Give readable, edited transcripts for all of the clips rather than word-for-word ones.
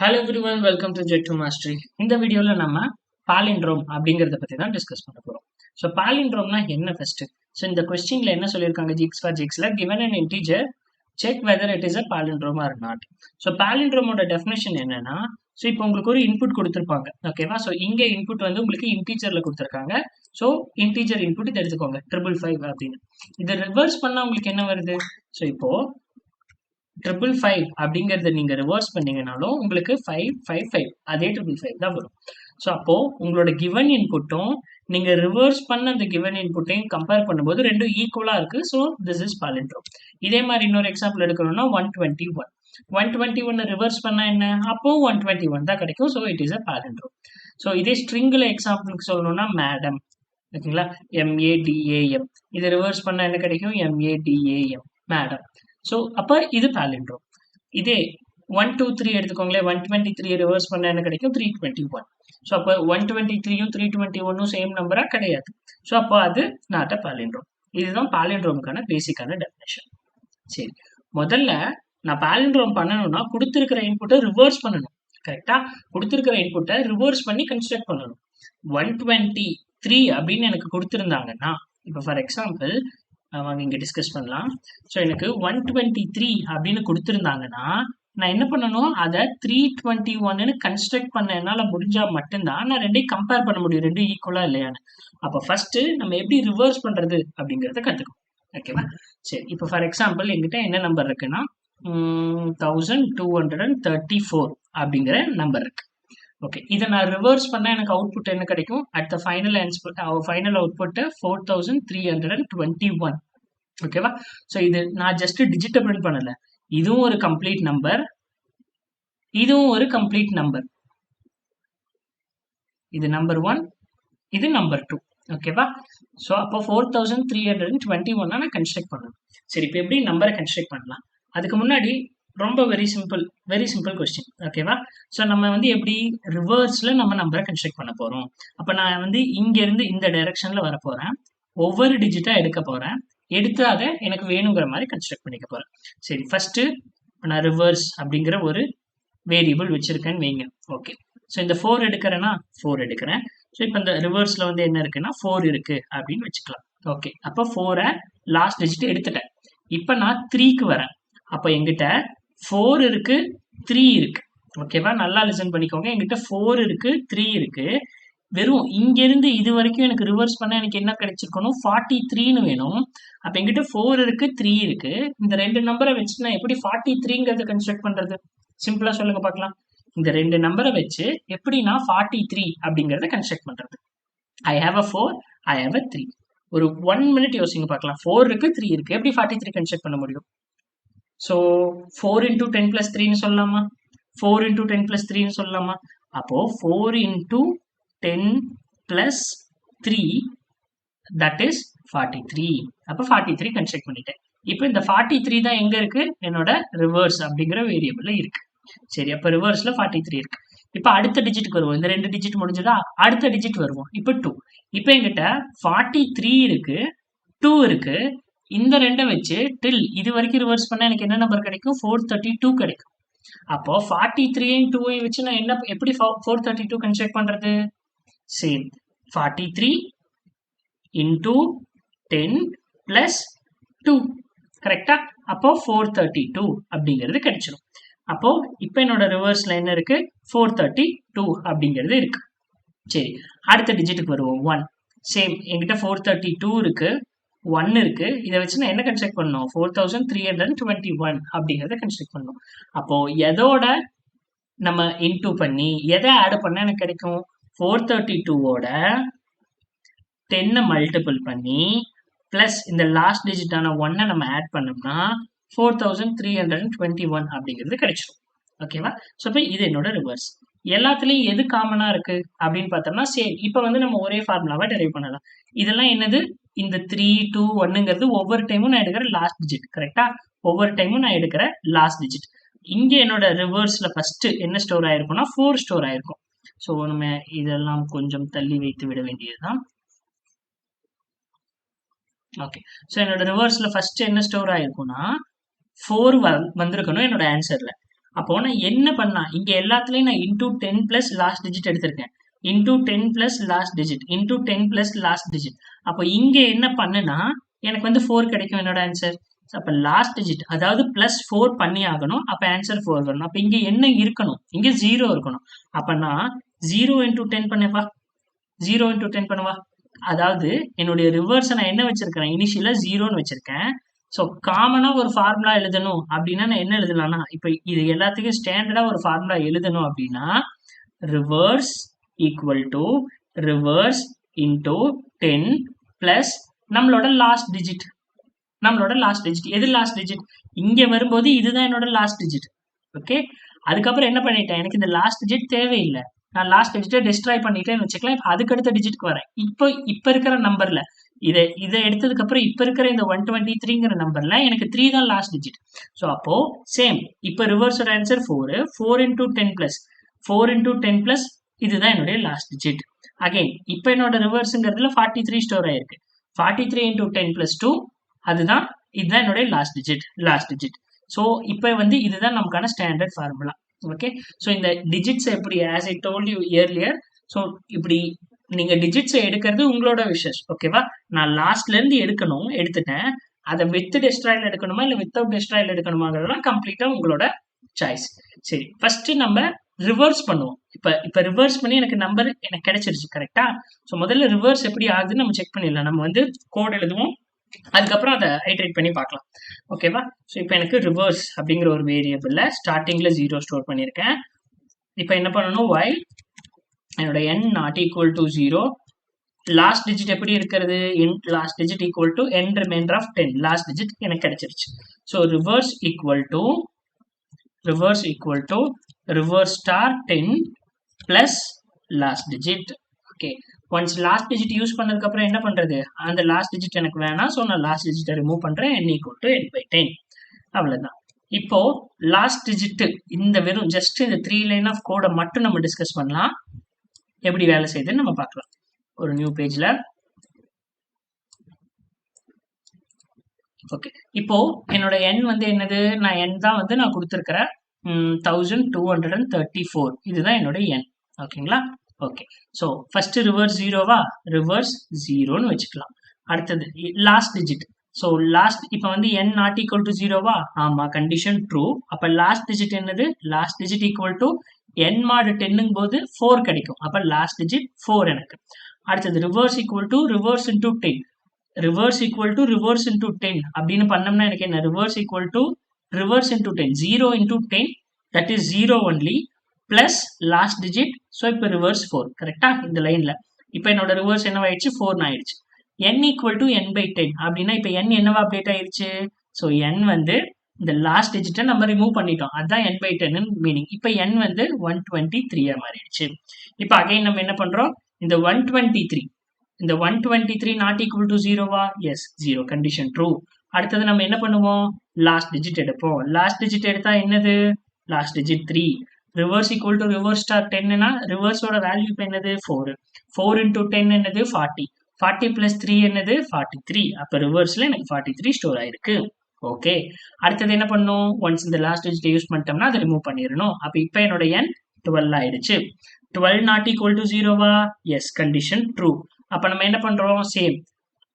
Hello everyone, welcome to Z to mastery. இந்த வீடியோவில் நம்ம பாலிண்ட்ரோம் அப்படிங்கிறத பற்றி தான் டிஸ்கஸ் பண்ண போகிறோம். ஸோ பாலிண்ட்ரோம்னா என்ன ஃபர்ஸ்ட்? ஸோ இந்த கொஸ்டின்ல என்ன சொல்லியிருக்காங்க, ஜிக்ஸ் ஃபார் ஜிக்ஸ்ல given an integer check whether it is a palindrome or not. So பாலிண்ட்ரோமோட டெஃபினேஷன் என்னன்னா, ஸோ இப்போ உங்களுக்கு ஒரு இன்புட் கொடுத்துருப்பாங்க, ஓகேவா? ஸோ இங்கே இன்புட் வந்து உங்களுக்கு இன்டீஜர்ல கொடுத்துருக்காங்க. ஸோ இன்டீஜர் இன்புட் இது எடுத்துக்கோங்க 555 அப்படின்னு. இதை ரிவர்ஸ் பண்ணா உங்களுக்கு என்ன வருது? ஸோ இப்போ 555 அப்படிங்கறத நீங்க ரிவர்ஸ் பண்ணீங்கனாலும் உங்களுக்கு 555 அதே 555 தான் வரும். ஸோ அப்போ உங்களோட கிவன் இன்புட்டும் நீங்க ரிவர்ஸ் பண்ண அந்த கிவன் இன்புட்டையும் கம்பேர் பண்ணும்போது ரெண்டும் ஈக்குவலா இருக்கு. So this is palindrome. இதே மாதிரி இன்னொரு எக்ஸாம்பிள் எடுக்கணும்னா 121 ரிவர்ஸ் பண்ணா என்ன? அப்போ 121 தான் கிடைக்கும். So it is a palindrome. So இதே ஸ்ட்ரிங்ல எக்ஸாம்பிளுக்கு சொல்லணும்னா மேடம், ஓகேங்களா? MADAM இதை ரிவர்ஸ் பண்ணா என்ன கிடைக்கும்? MADAM madam. ஸோ அப்போ இது பாலிண்ட்ரோம். இதே 123 எடுத்துக்கோங்களேன். 123 ரிவர்ஸ் பண்ண என்ன கிடைக்கும்? 321. ஸோ அப்போ 123யும் 321ம் சேம் நம்பரா கிடையாது. ஸோ அப்போ அது நாட் அ பாலிண்ட்ரோம். இதுதான் பாலிண்ட்ரோமுக்கான பேசிக்கான டெஃபினேஷன். சரி, முதல்ல நான் பாலிண்ட்ரோம் பண்ணணும்னா கொடுத்துருக்கிற இன்புட்டை ரிவர்ஸ் பண்ணணும். கரெக்டா? கொடுத்துருக்கிற இன்புட்டை ரிவர்ஸ் பண்ணி கன்ஸ்ட்ரக்ட் பண்ணணும். 123 அப்படின்னு எனக்கு கொடுத்துருந்தாங்கன்னா, இப்போ ஃபார் எக்ஸாம்பிள் வாங்க இங்கே டிஸ்கஸ் பண்ணலாம். ஸோ எனக்கு 123 அப்படின்னு கொடுத்துருந்தாங்கன்னா நான் என்ன பண்ணணும்? அதை 321ன்னு கன்ஸ்ட்ரக்ட் பண்ண என்னால் முடிஞ்சால் மட்டும்தான் நான் ரெண்டையும் கம்பேர் பண்ண முடியும், ரெண்டும் ஈக்குவலா இல்லையான்னு. அப்போ ஃபர்ஸ்ட் நம்ம எப்படி ரிவர்ஸ் பண்றது அப்படிங்கிறத கற்றுக்கணும், ஓகேவா? சரி, இப்போ ஃபார் எக்ஸாம்பிள் எங்கிட்ட என்ன நம்பர் இருக்குன்னா 1234 அப்படிங்கிற நம்பர் இருக்கு. ஓகே, இதை நான் ரிவர்ஸ் பண்ணா எனக்கு அவுட்புட் என்ன கிடைக்கும்? At the final output 4321. ஓகேவா? ஸோ இது நான் ஜஸ்ட் டிஜிட்டை பிரிண்ட் பண்ணல, இதுவும் ஒரு கம்ப்ளீட் நம்பர், இதுவும் ஒரு கம்ப்ளீட் நம்பர். இது நம்பர் 1, இது நம்பர் 2. ஓகேவா? ஸோ அப்போ 4321 நான் கன்ஸ்ட்ரக்ட் பண்ணணும். சரி, இப்போ எப்படி நம்பரை கன்ஸ்ட்ரக்ட் பண்ணலாம்? அதுக்கு முன்னாடி ரொம்ப வெரி சிம்பிள் கொஸ்டின், ஓகேவா? ஸோ நம்ம வந்து எப்படி ரிவர்ஸ்ல நம்ம நம்பரை கன்ஸ்ட்ரக்ட் பண்ண போறோம்? அப்போ நான் வந்து இங்க இருந்து இந்த டைரக்ஷன்ல வர போறேன், ஒவ்வொரு டிஜிட்டா எடுக்க போறேன், எடுத்து அதை எனக்கு வேணுங்கிற மாதிரி கன்ஸ்ட்ரக்ட் பண்ணிக்க போறேன். சரி, ஃபர்ஸ்ட் நான் ரிவர்ஸ் அப்படிங்கிற ஒரு வேரியபிள் வச்சிருக்கேன்னு வைங்க. ஓகே, ஸோ இந்த 4 எடுக்கிறேன்னா 4 எடுக்கிறேன். ஸோ இப்போ இந்த ரிவர்ஸ்ல வந்து என்ன இருக்குன்னா 4 இருக்கு அப்படின்னு வச்சுக்கலாம். ஓகே, அப்போ 4 லாஸ்ட் டிஜிட் எடுத்துட்டேன். இப்போ நான் 3க்கு வரேன். அப்போ எங்கிட்ட 4 இருக்கு, 3 இருக்கு. ஓகேவா? நல்லா லிசன் பண்ணிக்கோங்க. எங்கிட்ட 4 இருக்கு, 3 இருக்கு. வெறும் இங்க இருந்து இது வரைக்கும் எனக்கு ரிவர்ஸ் பண்ண எனக்கு என்ன கிடைச்சிருக்கணும்? 43ன்னு வேணும். அப்ப எங்கிட்ட 4 இருக்கு, 3 இருக்கு. இந்த ரெண்டு நம்பரை வச்சு நான் எப்படி 43ங்கிறத கன்ஸ்ட்ரக்ட் பண்றது? சிம்பிளா சொல்லுங்க பார்க்கலாம். இந்த ரெண்டு நம்பரை வச்சு எப்படி நான் 43 அப்படிங்கறத கன்ஸ்ட்ரக்ட் பண்றது? I have a 4, I have a 3. ஒரு 1 மினிட் யோசிங்க பார்க்கலாம். 4 இருக்கு, 3 இருக்கு, எப்படி 43 கன்ஸ்ட்ரக்ட் பண்ண முடியும்? ஸோ 4 into 10 plus 3ன்னு சொல்லலாமா? 4 into 10 plus 3ன்னு சொல்லலாமா? அப்போ 4 into 10 plus 3 that is 43. அப்போ 43 கன்ஸ்ட்ரக்ட் பண்ணிட்டேன். இப்போ இந்த 43 தான் எங்க இருக்கு? என்னோட ரிவர்ஸ் அப்படிங்கிற வேரியபிள்ல இருக்கு. சரி, அப்போ ரிவர்ஸ்ல 43 இருக்கு. இப்போ அடுத்த டிஜிட்டுக்கு வருவோம். இந்த ரெண்டு டிஜிட் முடிஞ்சதா? அடுத்த டிஜிட் வருவோம். இப்போ 2. இப்போ எங்கிட்ட 43 இருக்கு, 2 இருக்கு. இந்த ரெண்டை வச்சு டில் இது வரைக்கும் ரிவர்ஸ் பண்ணா எனக்கு என்ன நம்பர் கிடைக்கும்? 432 கிடைக்கும். அப்போ 43யும் 2யும் வச்சு நான் என்ன எப்படி 432 கன்ஸ்ட்ரக்ட் பண்றது? சேம் 43 into 10 plus 2, கரெக்டா? அப்போ 432 அப்படிங்கிறது கிடைச்சிடும். அப்போ இப்போ என்னோட ரிவர்ஸ்ல என்ன இருக்கு? 432 அப்படிங்கிறது இருக்கு. சரி, அடுத்த டிஜிட்டுக்கு வருவோம். 1. சேம், என்கிட்ட 432 இருக்கு, 1 இருக்கு. இதை வச்சு நான் என்ன கன்ஸ்ட்ரக்ட் பண்ணணும்? 4321 அப்படிங்கிறத கன்ஸ்ட்ரக்ட் பண்ணணும். அப்போ எதோட நம்ம இன்டூ பண்ணி எதை ஆட் பண்ணா எனக்கு கிடைக்கும்? 432ஓட 10 மல்டிபிள் பண்ணி பிளஸ் இந்த லாஸ்ட் டிஜிட்டான 1 நம்ம ஆட் பண்ணோம்னா 4321 அப்படிங்கிறது கிடைச்சிடும். ஓகேவா? ஸோ இப்போ இது என்னோட ரிவர்ஸ். எல்லாத்துலயும் எது காமனா இருக்கு அப்படின்னு பார்த்தோம்னா சேம். இப்போ வந்து நம்ம ஒரே ஃபார்முலாவை டெரைவ் பண்ணலாம். இதெல்லாம் என்னது? இந்த 3, 2, 1ங்கிறது ஒவ்வொரு டைமும் நான் எடுக்கிற லாஸ்ட் டிஜிட், கரெக்டா? ஒவ்வொரு டைமும் நான் எடுக்கிற லாஸ்ட் டிஜிட். இங்க என்னோட ரிவர்ஸ்ல ஃபர்ஸ்ட் என்ன ஸ்டோர் ஆயிருக்கும்னா 4 ஸ்டோர் ஆயிருக்கும். ஸோ நம்ம இதெல்லாம் கொஞ்சம் தள்ளி வைத்து விட வேண்டியதுதான். ஓகே, ஸோ என்னோட ரிவர்ஸ்ல ஃபர்ஸ்ட் என்ன ஸ்டோர் ஆயிருக்கும்னா 4 வந்திருக்கணும் என்னோட ஆன்சர்ல. அப்போ நான் என்ன பண்ணா இங்க எல்லாத்துலயும் நான் இன்டூ 10 பிளஸ் லாஸ்ட் டிஜிட் எடுத்திருக்கேன். Into 10 plus last digit into 10 plus last digit. அப்போ இங்க என்ன பண்ணுனா எனக்கு வந்து 4 கிடைக்கும் என்னோட ஆன்சர். அப்ப லாஸ்ட் டிஜிட் அதாவது பிளஸ் 4 பண்ணி ஆகணும். அப்ப ஆன்சர் 4 வரணும். அப்ப இங்க என்ன இருக்கணும்? இங்க 0 இருக்கணும். அப்ப நான் 0 இன்டூ 10 பண்ணவா? 0 இன்டூ 10 பண்ணவா? அதாவது என்னுடைய ரிவர்ஸ் நான் என்ன வச்சிருக்கேன்? இனிஷியலா 0ன்னு வச்சிருக்கேன். ஸோ காமனா ஒரு ஃபார்முலா எழுதணும் அப்படின்னா நான் என்ன எழுதலாம்னா, இப்ப இது எல்லாத்துக்கும் ஸ்டாண்டர்டா ஒரு ஃபார்முலா எழுதணும் அப்படின்னா reverse equal to reverse into 10 plus நம்மளோட லாஸ்ட் டிஜிட். நம்மளோட லாஸ்ட் டிஜிட் எது லாஸ்ட் டிஜிட்? இங்க வரும்போது இதுதான் என்னோட லாஸ்ட் டிஜிட். ஓகே, அதுக்கப்புறம் என்ன பண்ணிட்டேன்? எனக்கு இந்த லாஸ்ட் டிஜிட் தேவையில்லை. நான் லாஸ்ட் டிஜிட்டை டிஸ்ட்ராய் பண்ணிட்டேன்னு வச்சுக்கலாம். இப்போ அதுக்கு அடுத்த டிஜிட்க்கு வரேன். இப்போ இருக்கிற நம்பர்ல இதை எடுத்ததுக்கு அப்புறம் இப்ப இருக்கிற இந்த 123ங்கிற நம்பர்ல எனக்கு 3 தான் லாஸ்ட் டிஜிட். ஸோ அப்போ சேம் இப்போ ரிவர்ஸோட answer 4 into 10 plus 4 into 10 plus இதுதான் என்னுடைய லாஸ்ட் டிஜிட். அகைன் இப்போ என்னோட ரிவர்ஸுங்கிறதுல 43 ஸ்டோர் ஆயிருக்கு. 43 இன்டூ 10 பிளஸ் 2 அதுதான் இதுதான் என்னுடைய லாஸ்ட் டிஜிட். ஸோ இப்போ வந்து இதுதான் நமக்கான ஸ்டாண்டர்ட் ஃபார்முலா. ஓகே, ஸோ இந்த டிஜிட்ஸ் எப்படி as I told you earlier. So இப்படி நீங்க டிஜிட்ஸை எடுக்கிறது உங்களோட விஷஸ். ஓகேவா, நான் லாஸ்ட்ல இருந்து எடுத்துட்டேன். அதை வித் டெஸ்ட்ராயில் எடுக்கணுமா இல்லை வித்தவுட் டெஸ்ட்ராயில் எடுக்கணுமாங்கிறதுலாம் கம்ப்ளீட்டா உங்களோட சாய்ஸ். சரி, ஃபர்ஸ்ட் நம்ம ரிவர்ஸ் பண்ணுவோம். இப்ப ரிவர்ஸ் பண்ணி எனக்கு நம்பர் எனக்கு கிடைச்சிருச்சு கரெக்டா. ஸோ முதல்ல ரிவர்ஸ் எப்படி ஆகுதுன்னு நம்ம செக் பண்ணிடலாம். நம்ம வந்து கோட் எழுதுவோம், அதுக்கப்புறம் அதை ஐட்ரேட் பண்ணி பார்க்கலாம். ஓகேவா, ஸோ இப்போ எனக்கு ரிவர்ஸ் அப்படிங்கிற ஒரு வேரியபிள்ல ஸ்டார்டிங்ல 0 ஸ்டோர் பண்ணியிருக்கேன். இப்போ என்ன பண்ணணும்? while என்னோட n not equal to 0, last digit எப்படி இருக்கிறது? Last digit equal to n remainder of 10. Last digit எனக்கு கிடைச்சிருச்சு. So reverse equal to reverse star 10 plus last digit. Okay, once last digit use பண்ணதுக்கு அப்புறம் என்ன பண்றது? அந்த லாஸ்ட் டிஜிட் எனக்கு வேணாம். ஸோ நான் லாஸ்ட் டிஜிட்டை ரிமூவ் பண்றேன். n equal to n/10. அவ்வளவுதான். இப்போ லாஸ்ட் டிஜிட் இந்த வெறும் ஜஸ்ட் இந்த 3 லைன் ஆஃப் கோடை மட்டும் நம்ம டிஸ்கஸ் பண்ணலாம். எப்படி வேலை செய்யுதுன்னு நம்ம பார்க்கலாம். ஒரு நியூ பேஜ்ல. ஓகே, இப்போ என்னோட n வந்து என்னது? நான் n தான் வந்து நான் கொடுத்துருக்கிறேன் 1234. இதுதான் என்னோட n. ஓகேங்களா? ஓகே, ஸோ ஃபர்ஸ்ட் ரிவர்ஸ் 0வா? ரிவர்ஸ் 0ன்னு வச்சுக்கலாம். அடுத்தது லாஸ்ட் டிஜிட். ஸோ லாஸ்ட் இப்போ வந்து n நாட் ஈக்குவல் டு 0வா? ஆமா, கண்டிஷன் ட்ரூ. அப்ப லாஸ்ட் டிஜிட் என்னது? Last digit equal to n mod 10ங்கும் போது 4 கிடைக்கும். அப்ப லாஸ்ட் டிஜிட் 4 எனக்கு. அடுத்தது reverse equal to reverse into 10. Reverse equal to reverse into 10 அப்படின்னு பண்ணோம்னா எனக்கு என்ன? Reverse equal to reverse into 10. 0 into 10 that is 0 only plus last digit. So இப்போ ரிவர்ஸ் 4 கரெக்டா இந்த லைன்ல. இப்போ என்னோட ரிவர்ஸ் என்னவாயிடுச்சு? 4 ஆயிடுச்சு. n ஈக்குவல் டு n/10 அப்படின்னா இப்போ n என்னவா அப்டேட் ஆயிடுச்சு? ஸோ n வந்து இந்த லாஸ்ட் டிஜிட்டை நம்ம ரிமூவ் பண்ணிட்டோம். அதுதான் n/10 மீனிங். இப்போ n வந்து 123 மாறிடுச்சு. இப்போ அகைன் நம்ம என்ன பண்றோம்? இந்த 123 நாட் ஈக்குவல் டு 0வா? எஸ், 0. Condition true. அடுத்தது நம்ம என்ன பண்ணுவோம்? லாஸ்ட் டிஜிட் எடுப்போம். லாஸ்ட் டிஜிட் எடுத்தா என்னது? Last digit 3. Reverse equal to reverse star 10னா ரிவர்ஸோட வேல்யூ இப்போ என்னது? 4. 4 இன்டூ 10 என்னது? 40. 40 பிளஸ் 3 என்னது? 43. அப்போ ரிவர்ஸ்ல எனக்கு 43 ஸ்டோர் ஆயிருக்கு. ஓகே, அடுத்தது என்ன பண்ணும்? ஒன்ஸ் இந்த லாஸ்ட் டிஜிட் யூஸ் பண்ணிட்டோம்னா அதை ரிமூவ் பண்ணிடணும். அப்போ இப்போ என்னோட n 12 ஆயிடுச்சு. 12 நாட் ஈக்குவல் டு 0வா? Yes, condition true. அப்போ நம்ம என்ன பண்றோம்? சேம்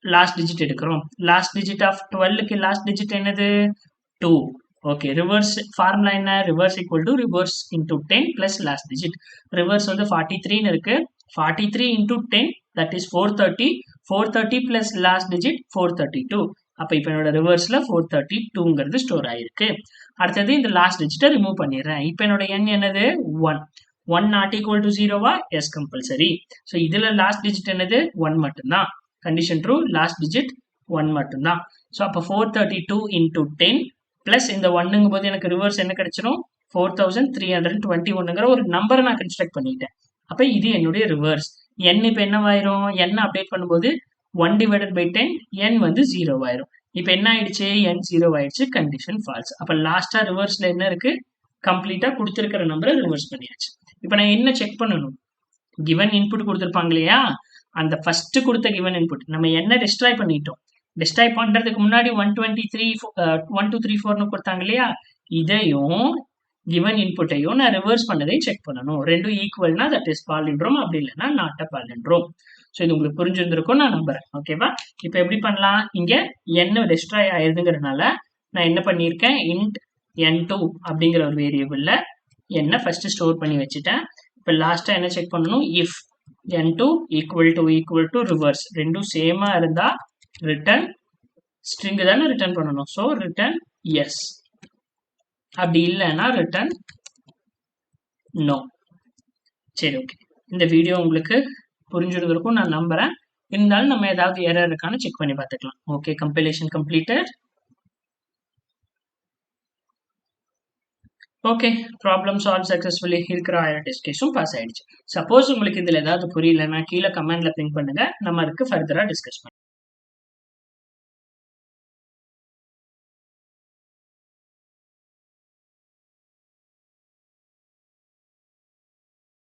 லாஸ்ட் டிஜிட் எடுக்கிறோம். லாஸ்ட் டிஜிட் ஆஃப் 12க்கு லாஸ்ட் டிஜிட் என்னது? 2. ஓகே, ரிவர்ஸ் ஃபார்முலா என்ன? Reverse equal to reverse into 10 plus last digit. Reverse வந்து 43ன்னு இருக்கு. 43 into 10 that is 430. 430 plus last digit 432. அப்போ இப்போ என்னோட ரிவர்ஸ்ல 432ங்கிறது ஸ்டோர் ஆயிருக்கு. அடுத்தது இந்த லாஸ்ட் டிஜிட்டை ரிமூவ் பண்ணிடுறேன். இப்போ என்னோட n என்னது? 1 நாட் ஈக்குவல் டு 0வா? Yes, compulsory. ஸோ இதுல லாஸ்ட் டிஜிட் என்னது? 1 மட்டும்தான். Condition true. லாஸ்ட் டிஜிட் 1 மட்டும்தான். ஸோ அப்போ 432 இன்டூ 10 பிளஸ் இந்த 1ங்கும் போது எனக்கு ரிவர்ஸ் என்ன கிடைச்சிடும்? 4321ங்கிற ஒரு நம்பரை நான் கன்ஸ்ட்ரக்ட் பண்ணிட்டேன். அப்போ இது என்னுடைய ரிவர்ஸ். n இப்போ என்னவாயிரும்? n அப்டேட் பண்ணும்போது 1/10 n வந்து 0 ஆயிரும். இப்போ என்ன ஆயிடுச்சு? n 0 ஆயிடுச்சு. Condition falls. அப்போ லாஸ்டா ரிவர்ஸ்ல என்ன இருக்கு? கம்ப்ளீட்டா கொடுத்துருக்கிற நம்பரை ரிவர்ஸ் பண்ணியாச்சு. இப்போ நான் என்ன செக் பண்ணணும்? கிவன் இன்புட் கொடுத்துருப்பாங்க இல்லையா? அந்த ஃபர்ஸ்ட் கொடுத்த கிவன் இன்புட் நம்ம என்ன டிஸ்ட்ராய் பண்ணிட்டோம். டிஸ்ட்ராய் பண்றதுக்கு முன்னாடி 123 1234ன்னு கொடுத்தாங்க இல்லையா? இதையும் கிவன் இன்புட்டையும் நான் ரிவர்ஸ் பண்ணதையும் செக் பண்ணணும். ரெண்டும் ஈக்குவல்னா தட் இஸ் பாலிண்ட்ரோம், அப்படி இல்லைன்னா நாட் அ பாலிண்ட்ரோம். ஸோ இது உங்களுக்கு புரிஞ்சிருந்திருக்கும் நான் நம்புறேன். ஓகேவா? இப்போ எப்படி பண்ணலாம்? இங்க n டெஸ்ட்ராய் ஆயிருதுங்கிறதுனால நான் என்ன பண்ணியிருக்கேன், int n2 அப்படிங்கிற ஒரு வேரியபிள்ல n ஃபர்ஸ்ட் ஸ்டோர் பண்ணி வச்சுட்டேன். இப்போ லாஸ்டா என்ன செக் பண்ணணும், if n2 equal to reverse ரெண்டும் சேமா இருந்தா ரிட்டர்ன் ஸ்ட்ரிங் தானே ரிட்டர்ன் பண்ணணும். ஸோ ரிட்டர்ன் எஸ், அப்படி இல்லைன்னா ரிட்டர்ன் நோ. சரி, ஓகே. இந்த வீடியோ உங்களுக்கு புரிஞ்சிருந்திருக்கும் நான் நம்புறேன். இருந்தாலும் நம்ம ஏதாவது எரர் இருக்கான்னு செக் பண்ணி பார்த்துக்கலாம். Okay, compilation completed. Okay, problem solve successfully. இருக்கிற 1000 டெஸ்ட் கேஸும் பாஸ் ஆயிடுச்சு. சப்போஸ் உங்களுக்கு இதில் ஏதாவது புரியலன்னா கீழே கமெண்ட்ல பின் பண்ணுங்க, நம்ம அதுக்கு ஃபர்தராக டிஸ்கஸ் பண்ணலாம்.